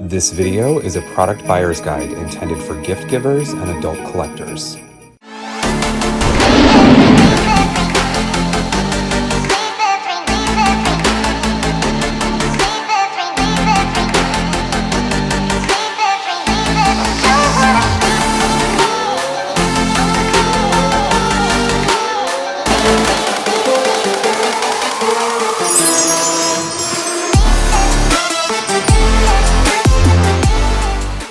This video is a product buyer's guide intended for gift givers and adult collectors.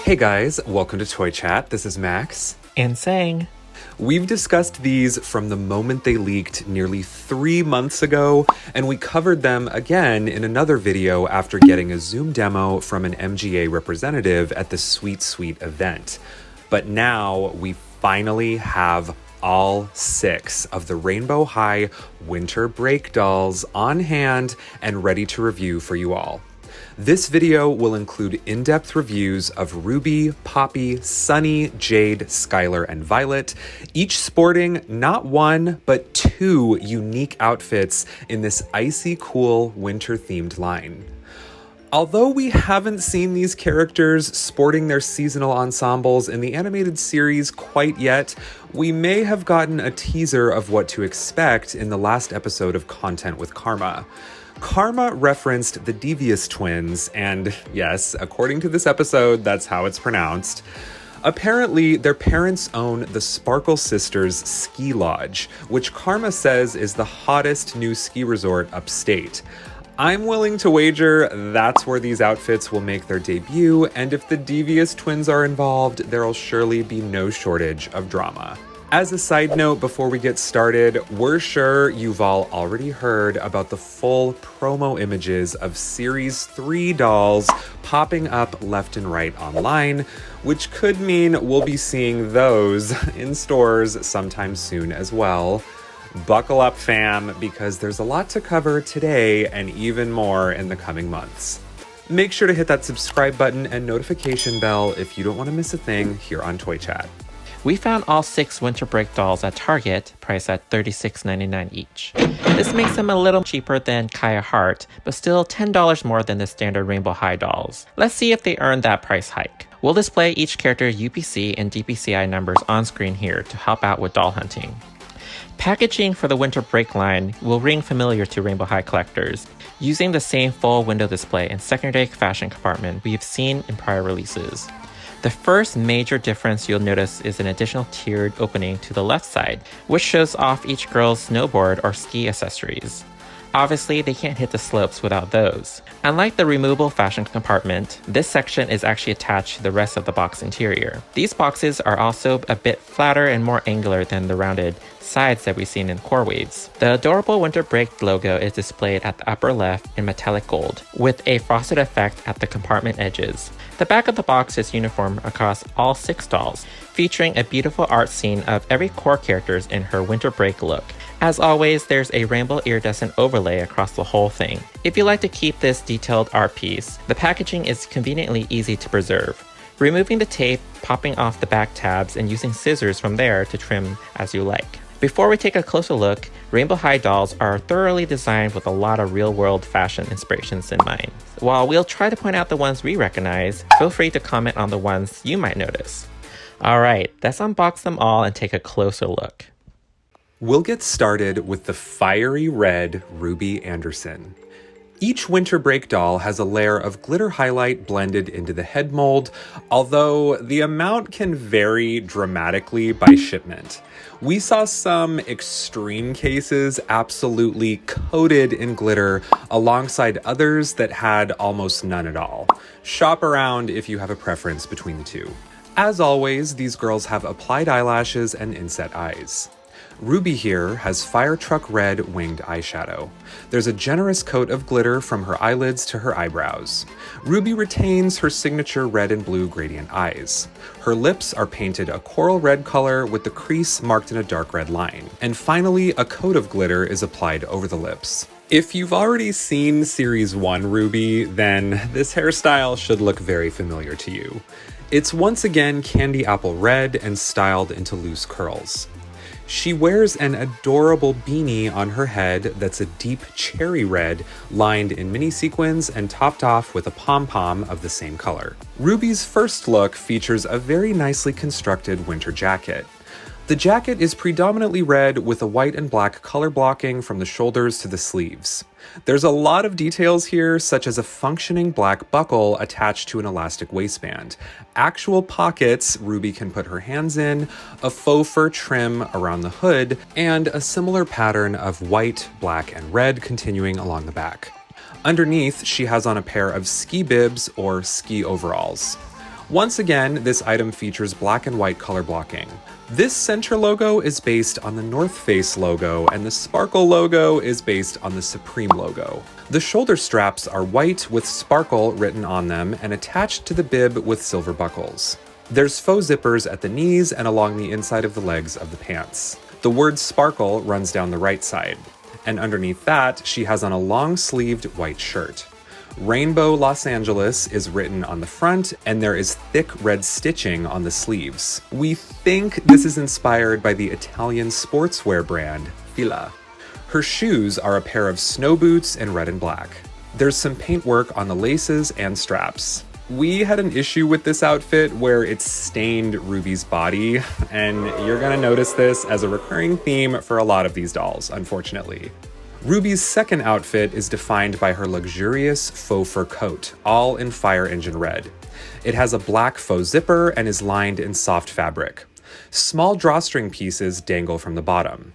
Hey guys, welcome to Toy Chat. This is Max. And Sang. We've discussed these from the moment they leaked nearly 3 months ago, and we covered them again in another video after getting a Zoom demo from an MGA representative at the Sweet Sweet event. But now we finally have all 6 of the Rainbow High winter break dolls on hand and ready to review for you all. This video will include in-depth reviews of Ruby, Poppy, Sunny, Jade, Skyler, and Violet, each sporting not one, but 2 unique outfits in this icy cool winter-themed line. Although we haven't seen these characters sporting their seasonal ensembles in the animated series quite yet, we may have gotten a teaser of what to expect in the last episode of Content with Karma. Karma referenced the Devious twins, and yes, according to this episode, that's how it's pronounced. Apparently, their parents own the Sparkle Sisters Ski Lodge, which Karma says is the hottest new ski resort upstate. I'm willing to wager that's where these outfits will make their debut, and if the Devious twins are involved, there'll surely be no shortage of drama. As a side note, before we get started, we're sure you've all already heard about the full promo images of Series 3 dolls popping up left and right online, which could mean we'll be seeing those in stores sometime soon as well. Buckle up, fam, because there's a lot to cover today and even more in the coming months. Make sure to hit that subscribe button and notification bell if you don't want to miss a thing here on Toy Chat. We found all 6 winter break dolls at Target, priced at $36.99 each. This makes them a little cheaper than Kaya Hart, but still $10 more than the standard Rainbow High dolls. Let's see if they earned that price hike. We'll display each character's UPC and DPCI numbers on screen here to help out with doll hunting. Packaging for the winter break line will ring familiar to Rainbow High collectors, using the same full window display and secondary fashion compartment we've seen in prior releases. The first major difference you'll notice is an additional tiered opening to the left side, which shows off each girl's snowboard or ski accessories. Obviously, they can't hit the slopes without those. Unlike the removable fashion compartment, this section is actually attached to the rest of the box interior. These boxes are also a bit flatter and more angular than the rounded sides that we've seen in core waves. The adorable Winter Break logo is displayed at the upper left in metallic gold, with a frosted effect at the compartment edges. The back of the box is uniform across all 6 dolls, featuring a beautiful art scene of every core characters in her Winter Break look. As always, there's a rainbow iridescent overlay across the whole thing. If you like to keep this detailed art piece, the packaging is conveniently easy to preserve. Removing the tape, popping off the back tabs, and using scissors from there to trim as you like. Before we take a closer look, Rainbow High dolls are thoroughly designed with a lot of real-world fashion inspirations in mind. While we'll try to point out the ones we recognize, feel free to comment on the ones you might notice. Alright, let's unbox them all and take a closer look. We'll get started with the fiery red Ruby Anderson. Each winter break doll has a layer of glitter highlight blended into the head mold, although the amount can vary dramatically by shipment. We saw some extreme cases absolutely coated in glitter, alongside others that had almost none at all. Shop around if you have a preference between the two. As always, these girls have applied eyelashes and inset eyes. Ruby here has fire truck red winged eyeshadow. There's a generous coat of glitter from her eyelids to her eyebrows. Ruby retains her signature red and blue gradient eyes. Her lips are painted a coral red color with the crease marked in a dark red line. And finally, a coat of glitter is applied over the lips. If you've already seen Series 1 Ruby, then this hairstyle should look very familiar to you. It's once again candy apple red and styled into loose curls. She wears an adorable beanie on her head that's a deep cherry red, lined in mini sequins and topped off with a pom-pom of the same color. Ruby's first look features a very nicely constructed winter jacket. The jacket is predominantly red with a white and black color blocking from the shoulders to the sleeves. There's a lot of details here, such as a functioning black buckle attached to an elastic waistband, actual pockets Ruby can put her hands in, a faux fur trim around the hood, and a similar pattern of white, black, and red continuing along the back. Underneath, she has on a pair of ski bibs or ski overalls. Once again, this item features black and white color blocking. This center logo is based on the North Face logo, and the sparkle logo is based on the Supreme logo. The shoulder straps are white with sparkle written on them and attached to the bib with silver buckles. There's faux zippers at the knees and along the inside of the legs of the pants. The word sparkle runs down the right side, and underneath that, she has on a long-sleeved white shirt. Rainbow Los Angeles is written on the front, and there is thick red stitching on the sleeves. We think this is inspired by the Italian sportswear brand, Fila. Her shoes are a pair of snow boots in red and black. There's some paintwork on the laces and straps. We had an issue with this outfit where it stained Ruby's body, and you're gonna notice this as a recurring theme for a lot of these dolls, unfortunately. Ruby's second outfit is defined by her luxurious faux fur coat, all in fire engine red. It has a black faux zipper and is lined in soft fabric. Small drawstring pieces dangle from the bottom.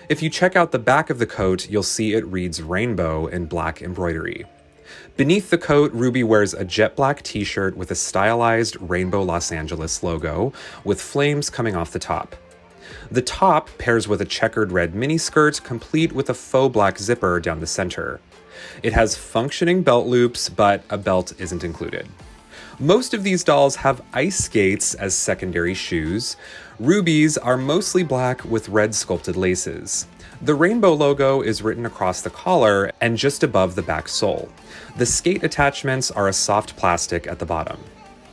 If you check out the back of the coat, you'll see it reads rainbow in black embroidery. Beneath the coat, Ruby wears a jet black t-shirt with a stylized Rainbow Los Angeles logo, with flames coming off the top. The top pairs with a checkered red miniskirt, complete with a faux black zipper down the center. It has functioning belt loops, but a belt isn't included. Most of these dolls have ice skates as secondary shoes. Ruby's are mostly black with red sculpted laces. The rainbow logo is written across the collar and just above the back sole. The skate attachments are a soft plastic at the bottom.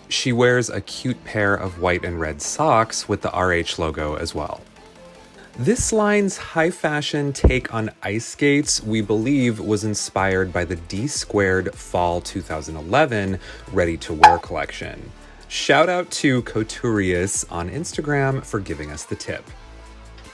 She wears a cute pair of white and red socks with the RH logo as well. This line's high fashion take on ice skates, we believe, was inspired by the D-Squared Fall 2011 ready-to-wear collection. Shout out to Couturius on Instagram for giving us the tip.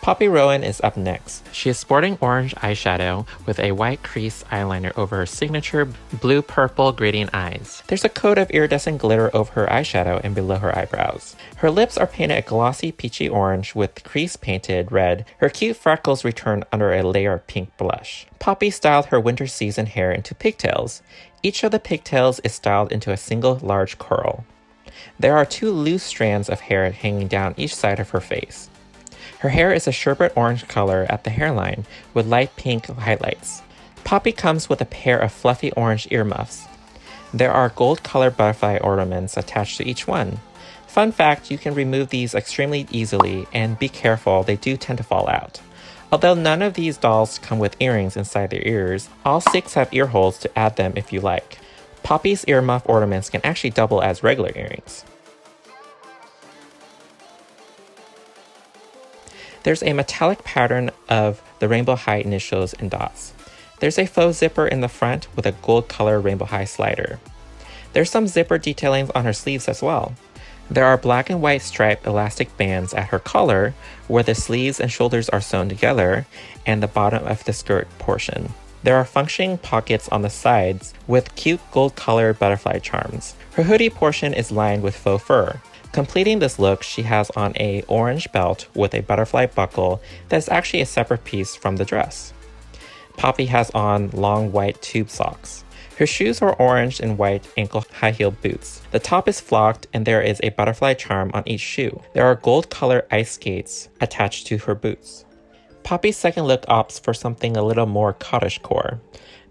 Poppy Rowan is up next. She is sporting orange eyeshadow with a white crease eyeliner over her signature blue-purple gradient eyes. There's a coat of iridescent glitter over her eyeshadow and below her eyebrows. Her lips are painted a glossy peachy orange with crease painted red. Her cute freckles return under a layer of pink blush. Poppy styled her winter season hair into pigtails. Each of the pigtails is styled into a single large curl. There are 2 loose strands of hair hanging down each side of her face. Her hair is a sherbet orange color at the hairline with light pink highlights. Poppy comes with a pair of fluffy orange earmuffs. There are gold-colored butterfly ornaments attached to each one. Fun fact, you can remove these extremely easily, and be careful, they do tend to fall out. Although none of these dolls come with earrings inside their ears, all 6 have ear holes to add them if you like. Poppy's earmuff ornaments can actually double as regular earrings. There's a metallic pattern of the Rainbow High initials and dots. There's a faux zipper in the front with a gold color Rainbow High slider. There's some zipper detailing on her sleeves as well. There are black and white striped elastic bands at her collar where the sleeves and shoulders are sewn together and the bottom of the skirt portion. There are functioning pockets on the sides with cute gold colored butterfly charms. Her hoodie portion is lined with faux fur. Completing this look, she has on a orange belt with a butterfly buckle that's actually a separate piece from the dress. Poppy has on long white tube socks. Her shoes are orange and white ankle high-heeled boots. The top is flocked and there is a butterfly charm on each shoe. There are gold-colored ice skates attached to her boots. Poppy's second look opts for something a little more cottagecore.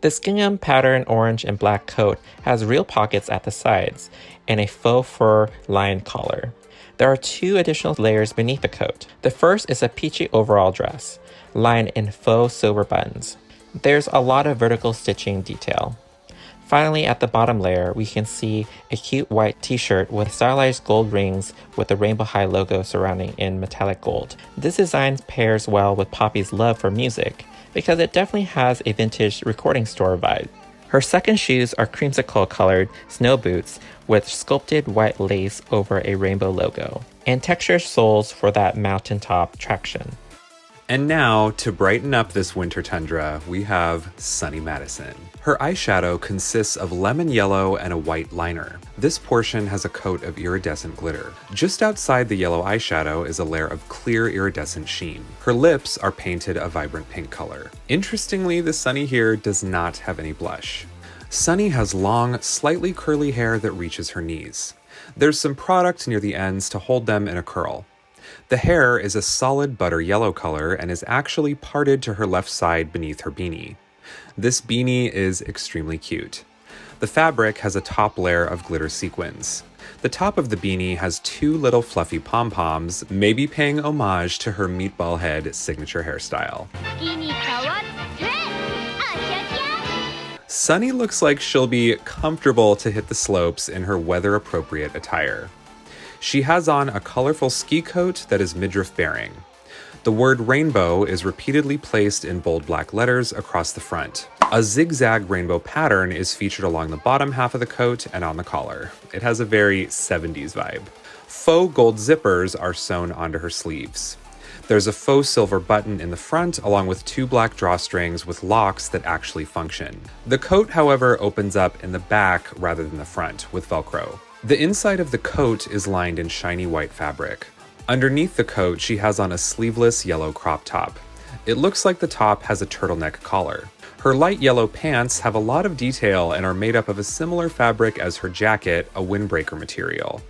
The gingham pattern orange and black coat has real pockets at the sides and a faux fur lined collar. There are 2 additional layers beneath the coat. The first is a peachy overall dress, lined in faux silver buttons. There's a lot of vertical stitching detail. Finally, at the bottom layer, we can see a cute white t-shirt with stylized gold rings with the Rainbow High logo surrounding in metallic gold. This design pairs well with Poppy's love for music, because it definitely has a vintage recording store vibe. Her second shoes are creamsicle colored snow boots with sculpted white lace over a rainbow logo, and textured soles for that mountaintop traction. And now, to brighten up this winter tundra, we have Sunny Madison. Her eyeshadow consists of lemon yellow and a white liner. This portion has a coat of iridescent glitter. Just outside the yellow eyeshadow is a layer of clear iridescent sheen. Her lips are painted a vibrant pink color. Interestingly, the Sunny here does not have any blush. Sunny has long, slightly curly hair that reaches her knees. There's some product near the ends to hold them in a curl. The hair is a solid butter yellow color and is actually parted to her left side beneath her beanie. This beanie is extremely cute. The fabric has a top layer of glitter sequins. The top of the beanie has two little fluffy pom-poms, maybe paying homage to her meatball head signature hairstyle. Sunny looks like she'll be comfortable to hit the slopes in her weather-appropriate attire. She has on a colorful ski coat that is midriff-bearing. The word rainbow is repeatedly placed in bold black letters across the front. A zigzag rainbow pattern is featured along the bottom half of the coat and on the collar. It has a very 70s vibe. Faux gold zippers are sewn onto her sleeves. There's a faux silver button in the front along with two black drawstrings with locks that actually function. The coat, however, opens up in the back rather than the front with Velcro. The inside of the coat is lined in shiny white fabric. Underneath the coat, she has on a sleeveless yellow crop top. It looks like the top has a turtleneck collar. Her light yellow pants have a lot of detail and are made up of a similar fabric as her jacket, a windbreaker material.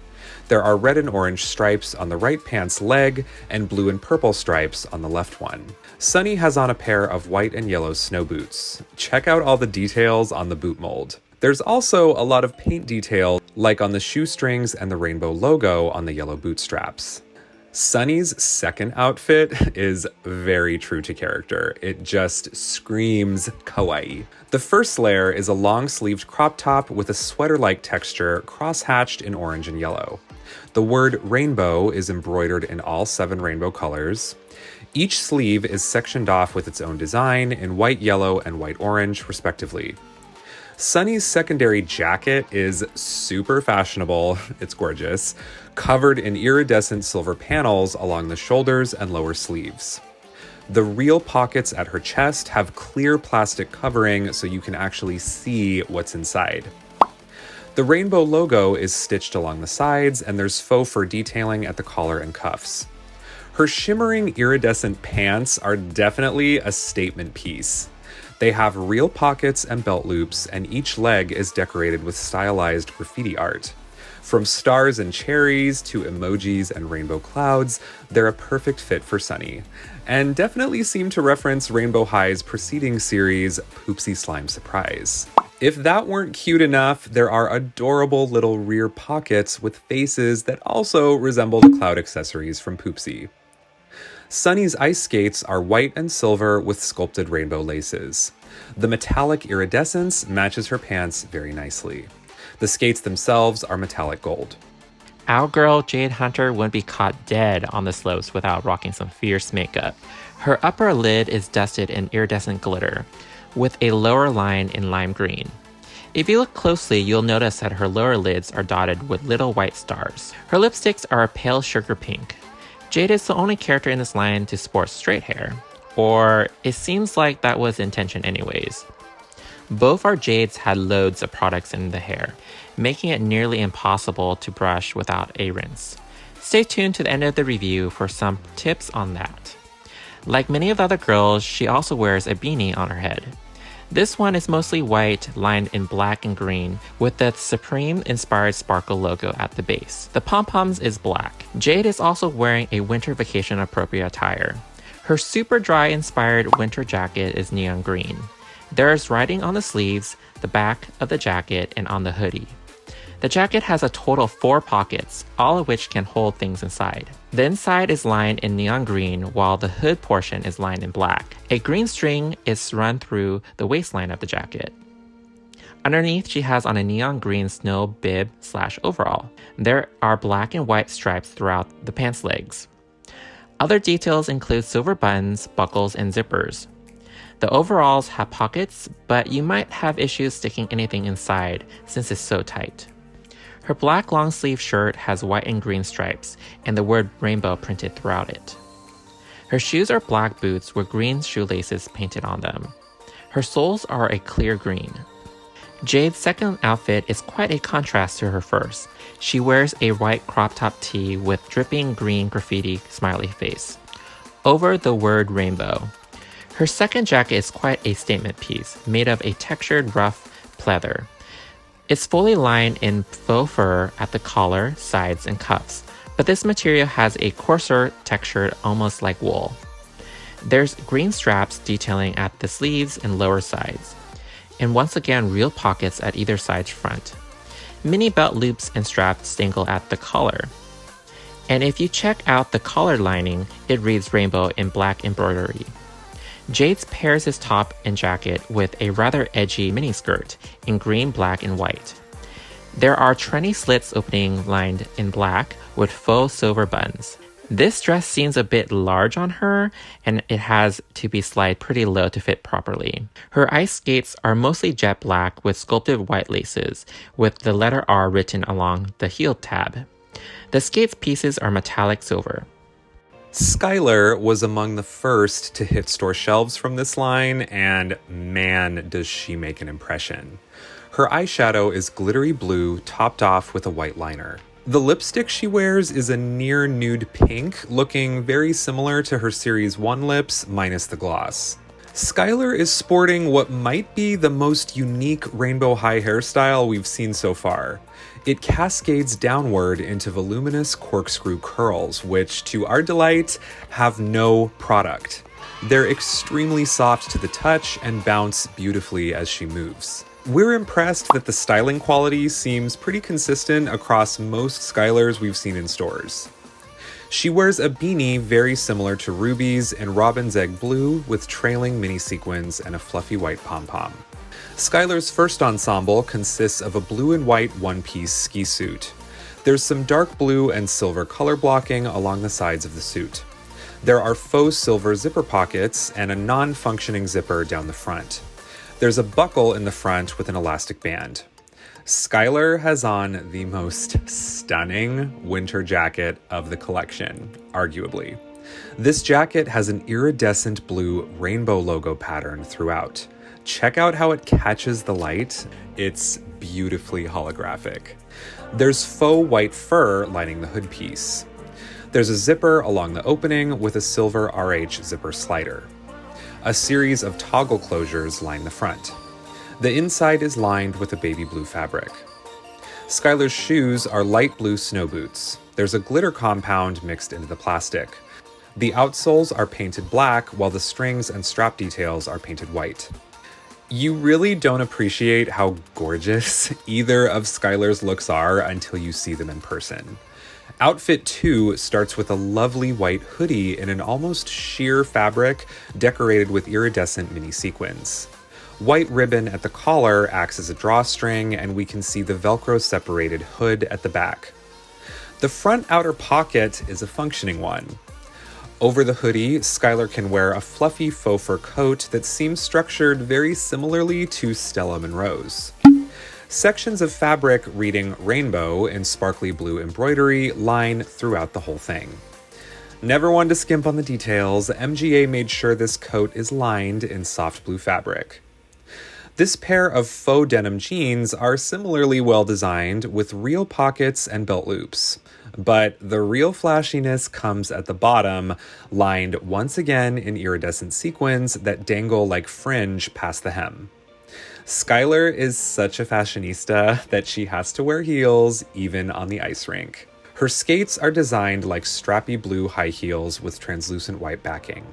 There are red and orange stripes on the right pant's leg and blue and purple stripes on the left one. Sunny has on a pair of white and yellow snow boots. Check out all the details on the boot mold. There's also a lot of paint detail, like on the shoestrings and the rainbow logo on the yellow boot straps. Sunny's second outfit is very true to character. It just screams kawaii. The first layer is a long-sleeved crop top with a sweater-like texture cross-hatched in orange and yellow. The word rainbow is embroidered in all 7 rainbow colors. Each sleeve is sectioned off with its own design in white, yellow, and white orange, respectively. Sunny's secondary jacket is super fashionable, it's gorgeous, covered in iridescent silver panels along the shoulders and lower sleeves. The real pockets at her chest have clear plastic covering so you can actually see what's inside. The rainbow logo is stitched along the sides and there's faux fur detailing at the collar and cuffs. Her shimmering iridescent pants are definitely a statement piece. They have real pockets and belt loops, and each leg is decorated with stylized graffiti art. From stars and cherries to emojis and rainbow clouds, they're a perfect fit for Sunny, and definitely seem to reference Rainbow High's preceding series, Poopsie Slime Surprise. If that weren't cute enough, there are adorable little rear pockets with faces that also resemble the cloud accessories from Poopsie. Sunny's ice skates are white and silver with sculpted rainbow laces. The metallic iridescence matches her pants very nicely. The skates themselves are metallic gold. Our girl Jade Hunter wouldn't be caught dead on the slopes without rocking some fierce makeup. Her upper lid is dusted in iridescent glitter, with a lower line in lime green. If you look closely, you'll notice that her lower lids are dotted with little white stars. Her lipsticks are a pale sugar pink. Jade is the only character in this line to sport straight hair, or it seems like that was the intention anyways. Both our Jades had loads of products in the hair, making it nearly impossible to brush without a rinse. Stay tuned to the end of the review for some tips on that. Like many of the other girls, she also wears a beanie on her head. This one is mostly white, lined in black and green, with the Supreme-inspired sparkle logo at the base. The pom-poms is black. Jade is also wearing a winter vacation-appropriate attire. Her super dry-inspired winter jacket is neon green. There is writing on the sleeves, the back of the jacket, and on the hoodie. The jacket has a total of 4 pockets, all of which can hold things inside. The inside is lined in neon green, while the hood portion is lined in black. A green string is run through the waistline of the jacket. Underneath, she has on a neon green snow bib/overall. There are black and white stripes throughout the pants legs. Other details include silver buttons, buckles, and zippers. The overalls have pockets, but you might have issues sticking anything inside since it's so tight. Her black long sleeve shirt has white and green stripes, and the word rainbow printed throughout it. Her shoes are black boots with green shoelaces painted on them. Her soles are a clear green. Jade's second outfit is quite a contrast to her first. She wears a white crop top tee with dripping green graffiti smiley face over the word rainbow. Her second jacket is quite a statement piece, made of a textured rough pleather. It's fully lined in faux fur at the collar, sides, and cuffs, but this material has a coarser texture almost like wool. There's green straps detailing at the sleeves and lower sides, and once again real pockets at either side's front. Mini belt loops and straps dangle at the collar. And if you check out the collar lining, it reads rainbow in black embroidery. Jade pairs his top and jacket with a rather edgy miniskirt in green, black, and white. There are trendy slits opening lined in black with faux silver buttons. This dress seems a bit large on her, and it has to be slid pretty low to fit properly. Her ice skates are mostly jet black with sculpted white laces, with the letter R written along the heel tab. The skates pieces are metallic silver. Skyler was among the first to hit store shelves from this line, and man, does she make an impression. Her eyeshadow is glittery blue, topped off with a white liner. The lipstick she wears is a near nude pink, looking very similar to her Series 1 lips, minus the gloss. Skyler is sporting what might be the most unique rainbow high hairstyle we've seen so far. It cascades downward into voluminous corkscrew curls, which, to our delight, have no product. They're extremely soft to the touch and bounce beautifully as she moves. We're impressed that the styling quality seems pretty consistent across most Skylers we've seen in stores. She wears a beanie very similar to Ruby's in robin's egg blue with trailing mini sequins and a fluffy white pom-pom. Skyler's first ensemble consists of a blue and white one-piece ski suit. There's some dark blue and silver color blocking along the sides of the suit. There are faux silver zipper pockets and a non-functioning zipper down the front. There's a buckle in the front with an elastic band. Skyler has on the most stunning winter jacket of the collection, arguably. This jacket has an iridescent blue rainbow logo pattern throughout. Check out how it catches the light. It's beautifully holographic. There's faux white fur lining the hood piece. There's a zipper along the opening with a silver RH zipper slider. A series of toggle closures line the front. The inside is lined with a baby blue fabric. Skyler's shoes are light blue snow boots. There's a glitter compound mixed into the plastic. The outsoles are painted black, while the strings and strap details are painted white. You really don't appreciate how gorgeous either of Skyler's looks are until you see them in person. Outfit 2 starts with a lovely white hoodie in an almost sheer fabric decorated with iridescent mini sequins. White ribbon at the collar acts as a drawstring, and we can see the Velcro separated hood at the back. The front outer pocket is a functioning one. Over the hoodie, Skyler can wear a fluffy faux fur coat that seems structured very similarly to Stella Monroe's. Sections of fabric reading rainbow in sparkly blue embroidery line throughout the whole thing. Never one to skimp on the details, MGA made sure this coat is lined in soft blue fabric. This pair of faux denim jeans are similarly well designed with real pockets and belt loops. But the real flashiness comes at the bottom, lined once again in iridescent sequins that dangle like fringe past the hem. Skyler is such a fashionista that she has to wear heels even on the ice rink. Her skates are designed like strappy blue high heels with translucent white backing.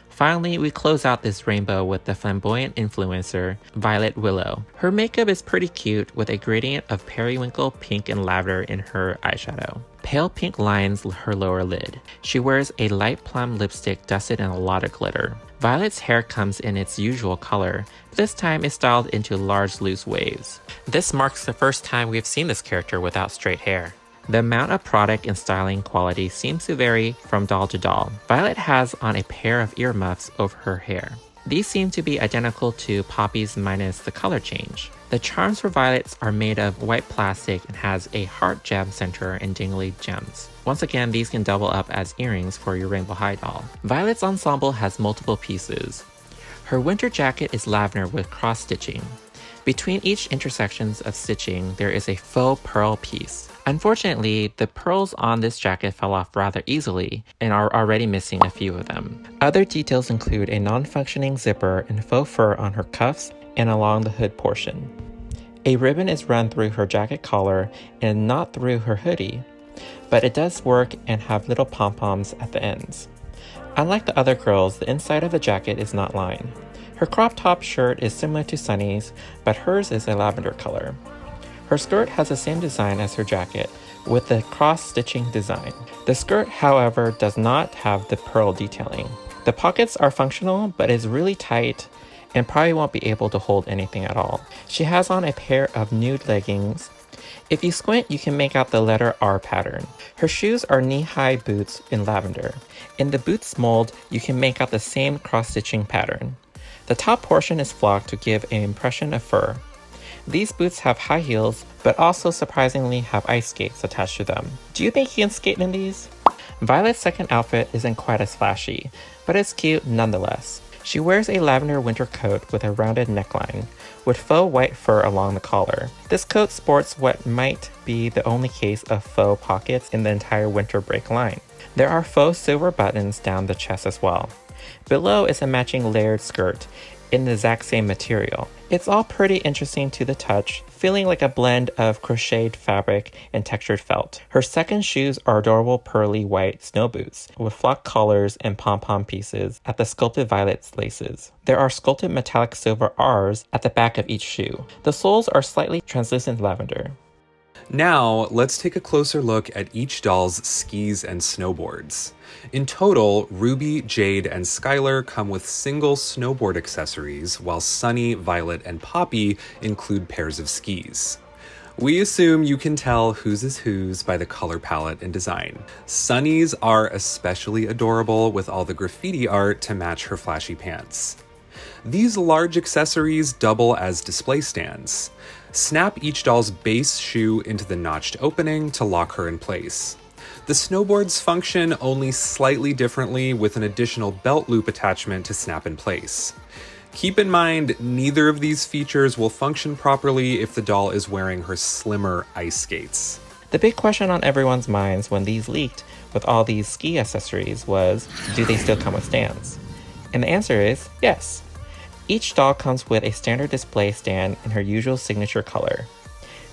Finally, we close out this rainbow with the flamboyant influencer, Violet Willow. Her makeup is pretty cute with a gradient of periwinkle, pink, and lavender in her eyeshadow. Pale pink lines her lower lid. She wears a light plum lipstick dusted in a lot of glitter. Violet's hair comes in its usual color, but this time is styled into large loose waves. This marks the first time we've seen this character without straight hair. The amount of product and styling quality seems to vary from doll to doll. Violet has on a pair of earmuffs over her hair. These seem to be identical to Poppy's minus the color change. The charms for Violet's are made of white plastic and has a heart gem center and dingly gems. Once again, these can double up as earrings for your Rainbow High doll. Violet's ensemble has multiple pieces. Her winter jacket is lavender with cross stitching. Between each intersections of stitching, there is a faux pearl piece. Unfortunately, the pearls on this jacket fell off rather easily and are already missing a few of them. Other details include a non-functioning zipper and faux fur on her cuffs and along the hood portion. A ribbon is run through her jacket collar and not through her hoodie, but it does work and have little pom-poms at the ends. Unlike the other girls, the inside of the jacket is not lined. Her crop top shirt is similar to Sunny's, but hers is a lavender color. Her skirt has the same design as her jacket, with the cross-stitching design. The skirt, however, does not have the pearl detailing. The pockets are functional, but is really tight and probably won't be able to hold anything at all. She has on a pair of nude leggings. If you squint, you can make out the letter R pattern. Her shoes are knee-high boots in lavender. In the boots mold, you can make out the same cross-stitching pattern. The top portion is flocked to give an impression of fur. These boots have high heels, but also surprisingly have ice skates attached to them. Do you think you can skate in these? Violet's second outfit isn't quite as flashy, but it's cute nonetheless. She wears a lavender winter coat with a rounded neckline, with faux white fur along the collar. This coat sports what might be the only case of faux pockets in the entire winter break line. There are faux silver buttons down the chest as well. Below is a matching layered skirt in the exact same material. It's all pretty interesting to the touch, feeling like a blend of crocheted fabric and textured felt. Her second shoes are adorable pearly white snow boots with flocked collars and pom-pom pieces at the sculpted violet's laces. There are sculpted metallic silver R's at the back of each shoe. The soles are slightly translucent lavender. Now, let's take a closer look at each doll's skis and snowboards. In total, Ruby, Jade, and Skyler come with single snowboard accessories, while Sunny, Violet, and Poppy include pairs of skis. We assume you can tell whose is whose by the color palette and design. Sunny's are especially adorable with all the graffiti art to match her flashy pants. These large accessories double as display stands. Snap each doll's base shoe into the notched opening to lock her in place. The snowboards function only slightly differently with an additional belt loop attachment to snap in place. Keep in mind, neither of these features will function properly if the doll is wearing her slimmer ice skates. The big question on everyone's minds when these leaked with all these ski accessories was, do they still come with stands? And the answer is yes. Each doll comes with a standard display stand in her usual signature color.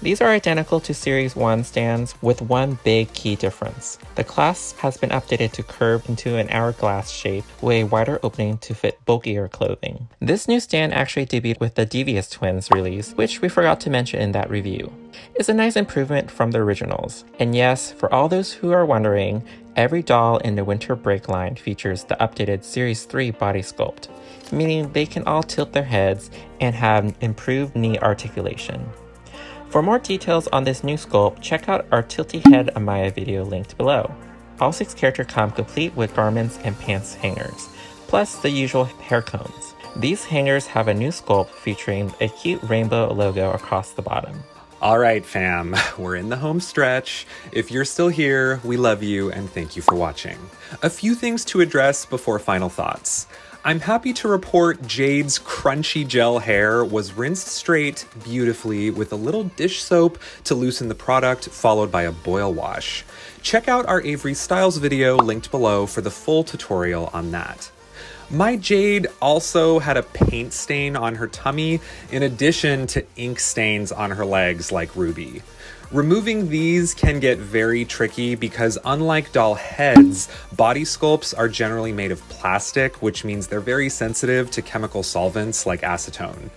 These are identical to Series 1 stands with one big key difference. The clasp has been updated to curve into an hourglass shape with a wider opening to fit bulkier clothing. This new stand actually debuted with the Devious Twins release, which we forgot to mention in that review. It's a nice improvement from the originals. And yes, for all those who are wondering, every doll in the winter break line features the updated Series 3 body sculpt, meaning they can all tilt their heads and have improved knee articulation. For more details on this new sculpt, check out our Tilty Head Amaya video linked below. All 6 characters come complete with garments and pants hangers, plus the usual hair combs. These hangers have a new sculpt featuring a cute rainbow logo across the bottom. All right, fam, we're in the home stretch. If you're still here, we love you and thank you for watching. A few things to address before final thoughts. I'm happy to report Jade's crunchy gel hair was rinsed straight beautifully with a little dish soap to loosen the product, followed by a boil wash. Check out our Avery Styles video linked below for the full tutorial on that. My Jade also had a paint stain on her tummy, in addition to ink stains on her legs like Ruby. Removing these can get very tricky because unlike doll heads, body sculpts are generally made of plastic, which means they're very sensitive to chemical solvents like acetone.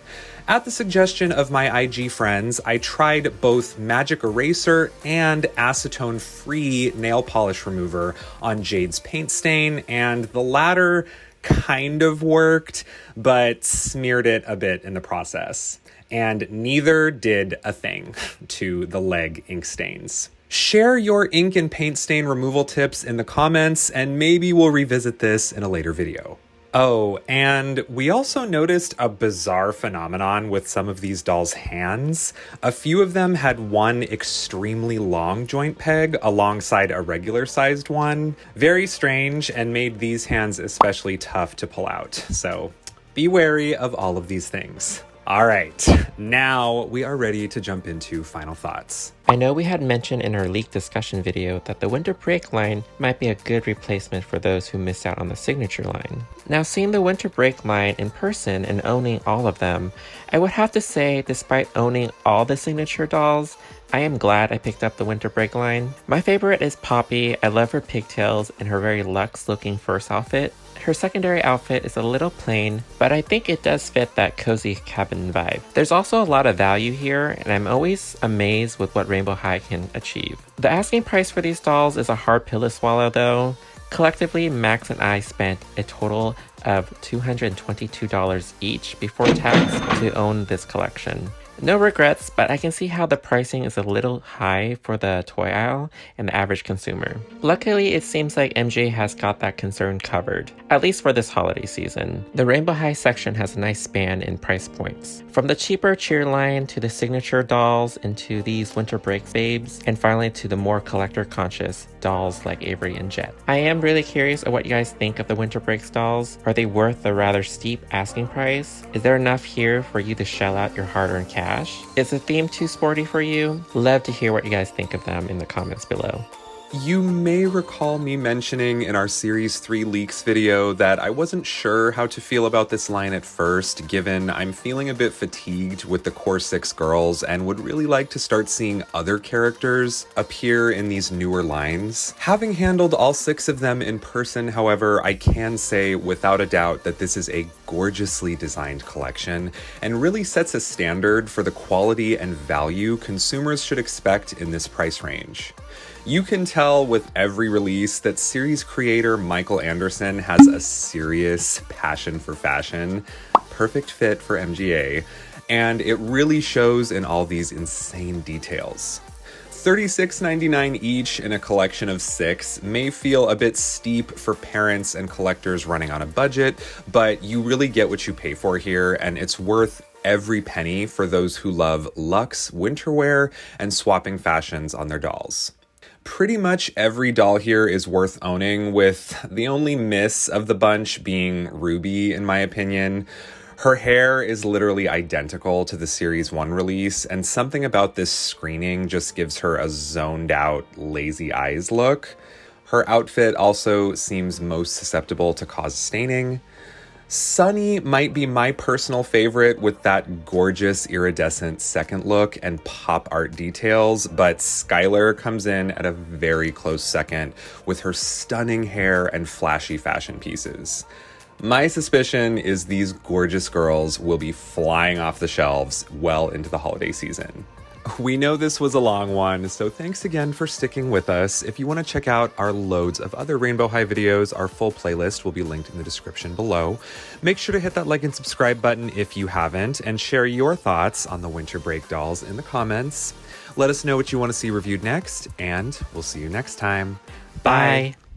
At the suggestion of my IG friends, I tried both magic eraser and acetone-free nail polish remover on Jade's paint stain, and the latter kind of worked, but smeared it a bit in the process. And neither did a thing to the leg ink stains. Share your ink and paint stain removal tips in the comments, and maybe we'll revisit this in a later video. Oh, and we also noticed a bizarre phenomenon with some of these dolls' hands. A few of them had one extremely long joint peg alongside a regular-sized one. Very strange, and made these hands especially tough to pull out. So be wary of all of these things. All right, now we are ready to jump into final thoughts. I know we had mentioned in our leak discussion video that the winter break line might be a good replacement for those who missed out on the signature line. Now, seeing the winter break line in person and owning all of them, I would have to say, despite owning all the signature dolls, I am glad I picked up the winter break line. My favorite is Poppy. I love her pigtails and her very luxe looking first outfit. Her secondary outfit is a little plain, but I think it does fit that cozy cabin vibe. There's also a lot of value here, and I'm always amazed with what Rainbow High can achieve. The asking price for these dolls is a hard pill to swallow though. Collectively, Max and I spent a total of $222 each before tax to own this collection. No regrets, but I can see how the pricing is a little high for the toy aisle and the average consumer. Luckily, it seems like MJ has got that concern covered, at least for this holiday season. The Rainbow High section has a nice span in price points. From the cheaper cheer line to the signature dolls into these winter break babes, and finally to the more collector conscious dolls like Avery and Jet. I am really curious of what you guys think of the winter breaks dolls. Are they worth the rather steep asking price? Is there enough here for you to shell out your hard-earned cash? Is the theme too sporty for you? Love to hear what you guys think of them in the comments below. You may recall me mentioning in our Series 3 leaks video that I wasn't sure how to feel about this line at first, given I'm feeling a bit fatigued with the core 6 girls and would really like to start seeing other characters appear in these newer lines. Having handled all 6 of them in person, however, I can say without a doubt that this is a gorgeously designed collection and really sets a standard for the quality and value consumers should expect in this price range. You can tell with every release that series creator Michael Anderson has a serious passion for fashion, perfect fit for MGA, and it really shows in all these insane details. $36.99 each in a collection of 6 may feel a bit steep for parents and collectors running on a budget, but you really get what you pay for here, and it's worth every penny for those who love luxe, winterwear, and swapping fashions on their dolls. Pretty much every doll here is worth owning, with the only miss of the bunch being Ruby, in my opinion. Her hair is literally identical to the Series 1 release, and something about this screening just gives her a zoned out, lazy eyes look. Her outfit also seems most susceptible to cause staining. Sunny might be my personal favorite with that gorgeous iridescent second look and pop art details, but Skyler comes in at a very close second with her stunning hair and flashy fashion pieces. My suspicion is these gorgeous girls will be flying off the shelves well into the holiday season. We know this was a long one, so thanks again for sticking with us. If you want to check out our loads of other Rainbow High videos, our full playlist will be linked in the description below. Make sure to hit that like and subscribe button if you haven't, and share your thoughts on the winter break dolls in the comments. Let us know what you want to see reviewed next, and we'll see you next time. Bye!